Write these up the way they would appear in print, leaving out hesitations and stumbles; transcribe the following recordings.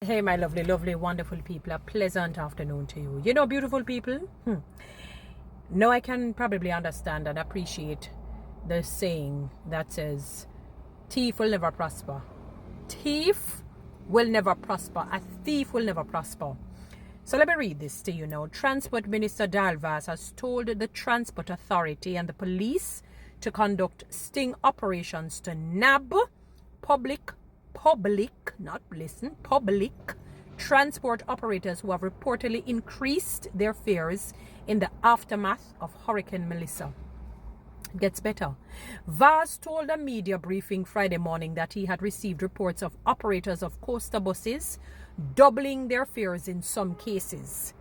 Hey, my lovely, lovely, wonderful people. A pleasant afternoon to you. You know, beautiful people. Now I can probably understand and appreciate the saying that says, thief will never prosper. Thief will never prosper. A thief will never prosper. So let me read this to you now. Transport Minister Vaz has told the Transport Authority and the police to conduct sting operations to nab public transport operators who have reportedly increased their fares in the aftermath of Hurricane Melissa. It gets better. Vaz told a media briefing Friday morning that he had received reports of operators of coaster buses doubling their fares in some cases.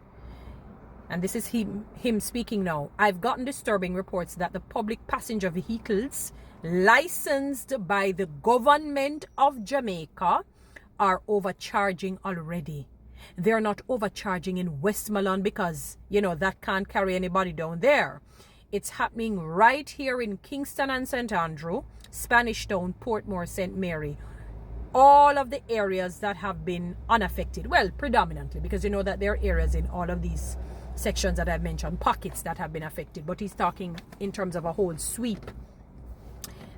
And this is him speaking now. I've gotten disturbing reports that the public passenger vehicles licensed by the government of Jamaica are overcharging already. They're not overcharging in Westmoreland because, that can't carry anybody down there. It's happening right here in Kingston and St. Andrew, Spanish Town, Portmore, St. Mary. All of the areas that have been unaffected. Well, predominantly, because you know that there are areas in all of these sections that I've mentioned, pockets that have been affected. But he's talking in terms of a whole sweep.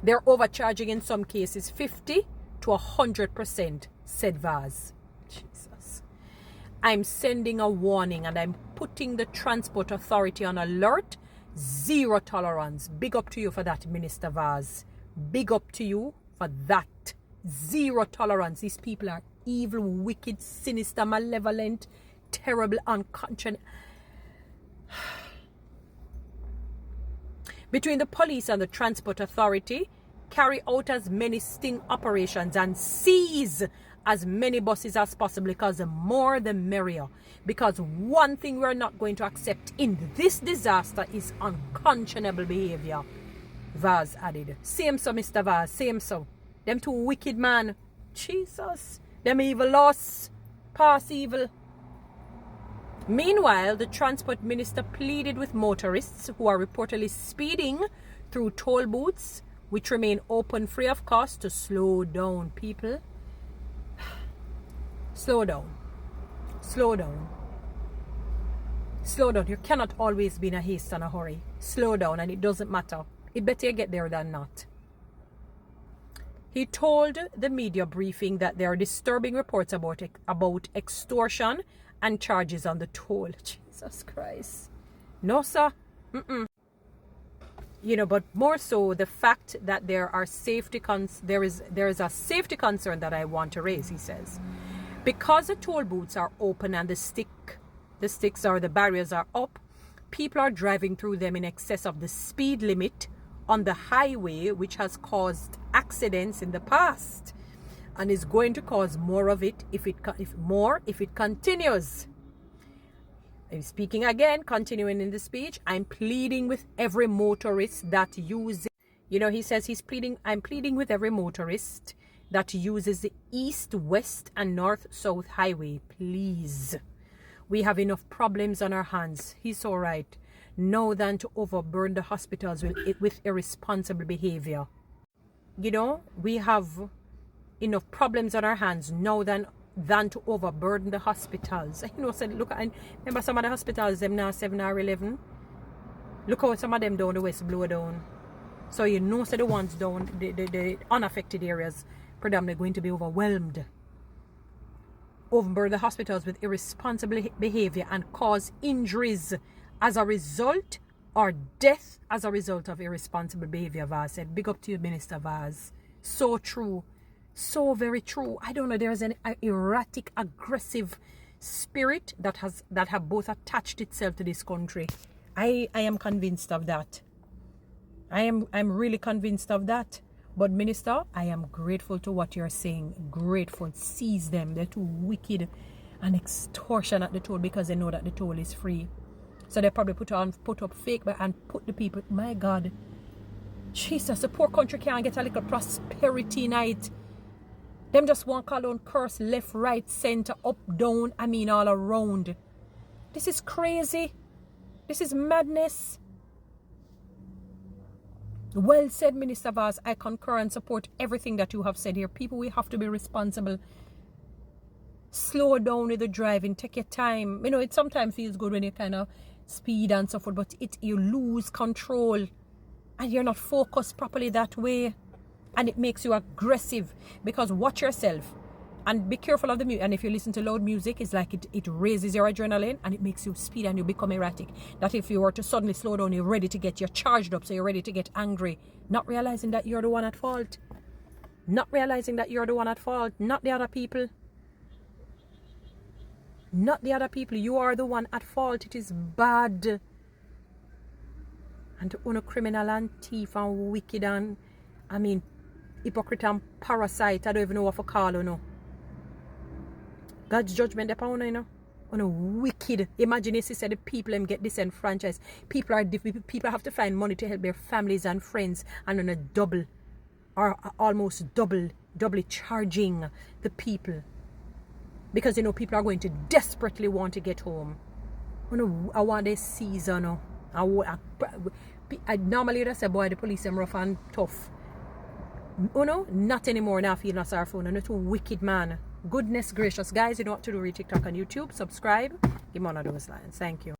They're overcharging in some cases 50 to 100%, said Vaz. Jesus. I'm sending a warning and I'm putting the Transport Authority on alert. Zero tolerance. Big up to you for that, Minister Vaz. Big up to you for that. Zero tolerance. These people are evil, wicked, sinister, malevolent, terrible, unconscious. Between the police and the Transport Authority, carry out as many sting operations and seize as many buses as possible, because the more the merrier. Because one thing we're not going to accept in this disaster is unconscionable behavior, Vaz added. Same so, Mr. Vaz, same so. Them two wicked man. Jesus. Them evil loss. Pass evil. Meanwhile, the transport minister pleaded with motorists who are reportedly speeding through toll booths, which remain open free of cost, to slow down, people. Slow down. Slow down. Slow down. You cannot always be in a haste and a hurry. Slow down, and it doesn't matter. It better you get there than not. He told the media briefing that there are disturbing reports about extortion and charges on the toll. Jesus Christ. No, sir. But more so the fact that there are there is a safety concern that I want to raise, he says. Because the toll booths are open and the sticks or the barriers are up, people are driving through them in excess of the speed limit on the highway, which has caused accidents in the past and is going to cause more of it if it continues. I'm speaking again, continuing in the speech. I'm pleading with every motorist that uses, he says I'm pleading with every motorist that uses the east, west, and north-south highway. Please. We have enough problems on our hands. He's so right. No than to overburden the hospitals with irresponsible behavior. We have enough problems on our hands now than to overburden the hospitals. Look, I remember some of the hospitals, them now 7 or 11. Look how some of them down the west blow down. So the ones down, the unaffected areas, predominantly going to be overwhelmed. Overburden the hospitals with irresponsible behavior and cause injuries as a result, or death as a result of irresponsible behavior, Vaz said. Big up to you, Minister Vaz. So true. So very true. I don't know, there's an erratic, aggressive spirit that have both attached itself to this country. I am convinced of that. I'm really convinced of that. But Minister, I am grateful to what you're saying. Grateful. Seize them. They're too wicked and extortion at the toll because they know that the toll is free. So they probably put up fake and put the people. My God. Jesus, the poor country can't get a little prosperity night. Them just want call on curse left, right, center, up, down. All around. This is crazy. This is madness. Well said, Minister Vaz. I concur and support everything that you have said here. People, we have to be responsible. Slow down with the driving. Take your time. You know, it sometimes feels good when you kind of speed and so forth, but you lose control and you're not focused properly that way. And it makes you aggressive, because watch yourself and be careful of the music. And if you listen to loud music, it's like it raises your adrenaline and it makes you speed and you become erratic. That if you were to suddenly slow down, you're charged up, so you're ready to get angry, not realizing that you're the one at fault. Not realizing that you're the one at fault, not the other people. Not the other people. You are the one at fault. It is bad. And to own a criminal and thief and wicked and, I mean, hypocrite and parasite. I don't even know what to call you know. God's judgment upon you know. On a wicked. Imagine if he said the people them get disenfranchised. People have to find money to help their families and friends, and on a double or almost doubly charging the people. Because you know people are going to desperately want to get home. You know, I want this season. I normally say, boy, the police are rough and tough. You know, not anymore now. I feel not sorry for you. Not a wicked man. Goodness gracious, guys, you know what to do. Read TikTok and YouTube. Subscribe. Give me one of those lines. Thank you.